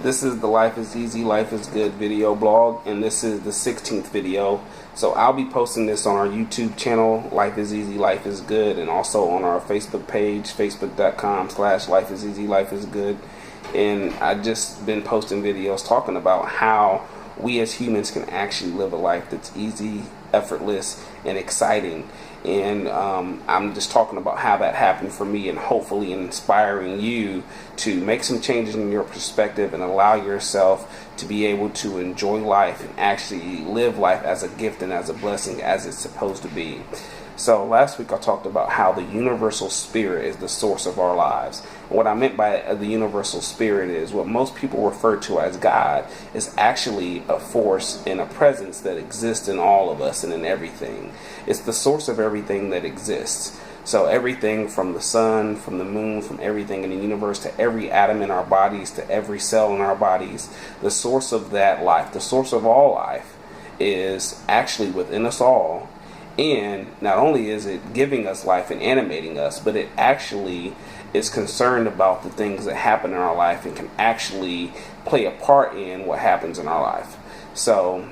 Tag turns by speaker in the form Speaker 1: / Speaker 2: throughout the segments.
Speaker 1: This is the Life is Easy, Life is Good video blog, and this is the 16th video. So I'll be posting this on our YouTube channel, Life is Easy, Life is Good, and also on our Facebook page, facebook.com/Life is Easy, Life is Good. And I've just been posting videos talking about how we as humans can actually live a life that's easy, effortless, and exciting. And I'm just talking about how that happened for me, and hopefully inspiring you to make some changes in your perspective and allow yourself to be able to enjoy life and actually live life as a gift and as a blessing as it's supposed to be. So last week I talked about how the universal spirit is the source of our lives. And what I meant by the universal spirit is what most people refer to as God is actually a force and a presence that exists in all of us and in everything. It's the source of everything that exists. So everything from the sun, from the moon, from everything in the universe, to every atom in our bodies, to every cell in our bodies, the source of that life, the source of all life, is actually within us all. And not only is it giving us life and animating us, but it actually is concerned about the things that happen in our life and can actually play a part in what happens in our life. So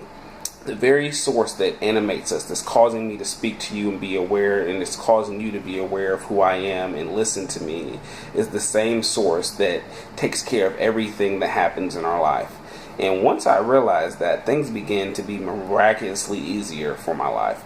Speaker 1: the very source that animates us, that's causing me to speak to you and be aware, and it's causing you to be aware of who I am and listen to me, is the same source that takes care of everything that happens in our life. And once I realized that, things began to be miraculously easier for my life.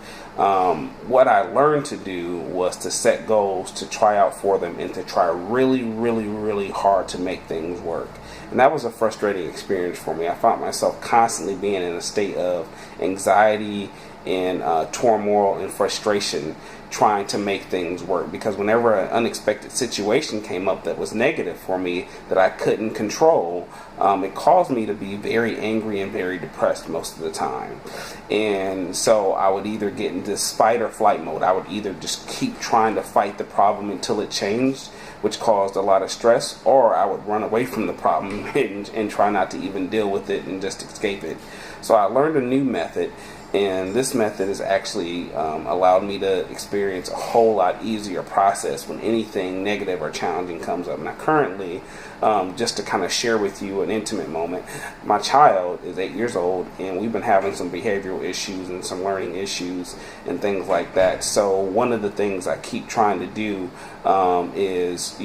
Speaker 1: What I learned to do was to set goals, to try out for them, and to try really hard to make things work. And that was a frustrating experience for me. I found myself constantly being in a state of anxiety and turmoil and frustration trying to make things work, because whenever an unexpected situation came up that was negative for me that I couldn't control, it caused me to be very angry and very depressed most of the time. And so I would either get into fight or flight mode. I would either just keep trying to fight the problem until it changed, which caused a lot of stress, or I would run away from the problem and try not to even deal with it and just escape it. So I learned a new method, and this method has actually allowed me to experience a whole lot easier process when anything negative or challenging comes up. Now currently, just to kind of share with you an intimate moment, my child is 8 years old, and we've been having some behavioral issues and some learning issues and things like that. So one of the things I keep trying to do is,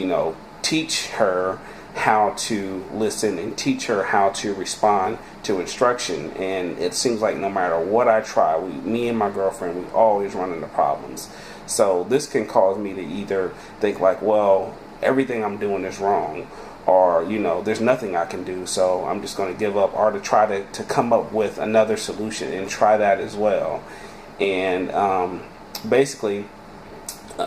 Speaker 1: teach her how to listen and teach her how to respond to instruction. And it seems like no matter what I try, me and my girlfriend, we always run into problems. So this can cause me to either think like, well, everything I'm doing is wrong, or there's nothing I can do, so I'm just going to give up, or to try to come up with another solution and try that as well. And basically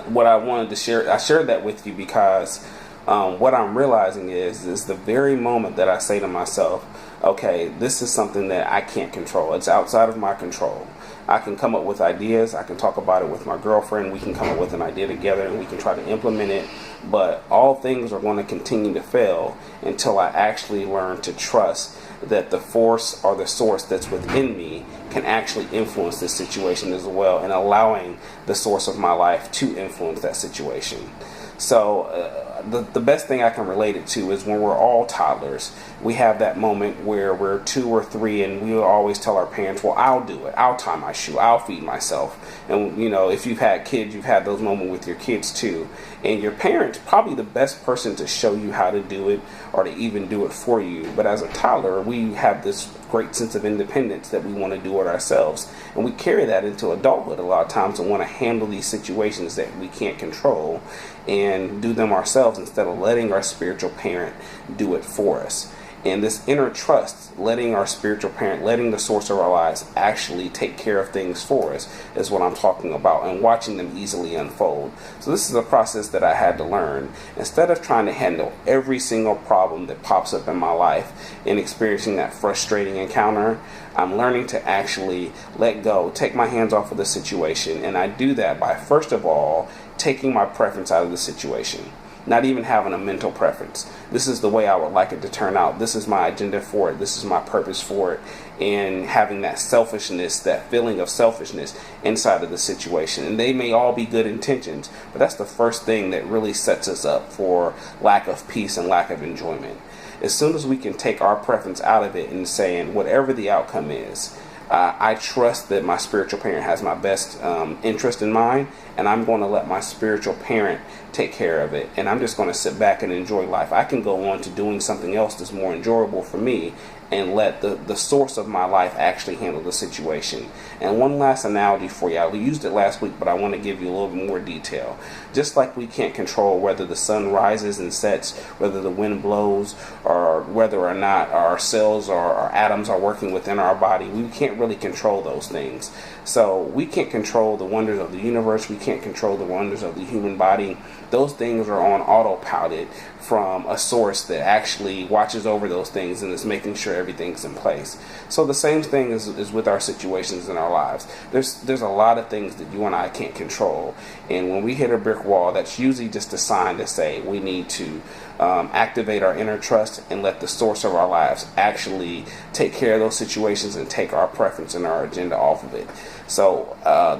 Speaker 1: what I wanted to share, I shared that with you because what I'm realizing is the very moment that I say to myself, okay, this is something that I can't control. It's outside of my control. I can come up with ideas. I can talk about it with my girlfriend. We can come up with an idea together and we can try to implement it. But all things are going to continue to fail until I actually learn to trust that the force or the source that's within me can actually influence this situation as well, and allowing the source of my life to influence that situation. So the best thing I can relate it to is when we're all toddlers. We have that moment where we're 2 or 3, and we will always tell our parents, well, I'll do it. I'll tie my shoe. I'll feed myself. And, if you've had kids, you've had those moments with your kids too. And your parents, probably the best person to show you how to do it or to even do it for you. But as a toddler, we have this great sense of independence that we want to do it ourselves. And we carry that into adulthood a lot of times and want to handle these situations that we can't control and do them ourselves instead of letting our spiritual parent do it for us. And this inner trust, letting our spiritual parent, letting the source of our lives actually take care of things for us, is what I'm talking about, and watching them easily unfold. So this is a process that I had to learn. Instead of trying to handle every single problem that pops up in my life and experiencing that frustrating encounter, I'm learning to actually let go, take my hands off of the situation. And I do that by, first of all, taking my preference out of the situation. Not even having a mental preference. This is the way I would like it to turn out. This is my agenda for it. This is my purpose for it. And having that selfishness, that feeling of selfishness inside of the situation. And they may all be good intentions, but that's the first thing that really sets us up for lack of peace and lack of enjoyment. as soon as we can take our preference out of it and saying whatever the outcome is, I trust that my spiritual parent has my best interest in mind, and I'm going to let my spiritual parent take care of it, and I'm just going to sit back and enjoy life. I can go on to doing something else that's more enjoyable for me and let the source of my life actually handle the situation. And one last analogy for you. I used it last week, but I want to give you a little bit more detail. Just like we can't control whether the sun rises and sets, whether the wind blows, or whether or not our cells or our atoms are working within our body, we can't really control those things. So we can't control the wonders of the universe. We can't control the wonders of the human body. Those things are on autopilot from a source that actually watches over those things and is making sure everything's in place. So the same thing is with our situations in our lives. There's a lot of things that you and I can't control, and when we hit a brick wall, that's usually just a sign to say we need to activate our inner trust and let the source of our lives actually take care of those situations and take our preference and our agenda off of it. So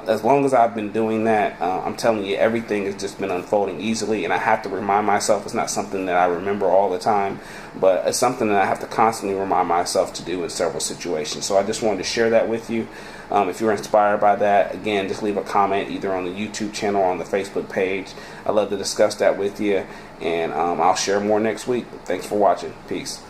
Speaker 1: as long as I've been doing that, I'm telling you, everything has just been unfolding easily, and I have to remind myself it's not something that I remember all the time, but it's something that I have to constantly remind myself to do in several situations. So I just wanted to share that with you. If you're inspired by that, again, just leave a comment either on the YouTube channel or on the Facebook page. I'd love to discuss that with you, and I'll share more next week. Thanks for watching. Peace.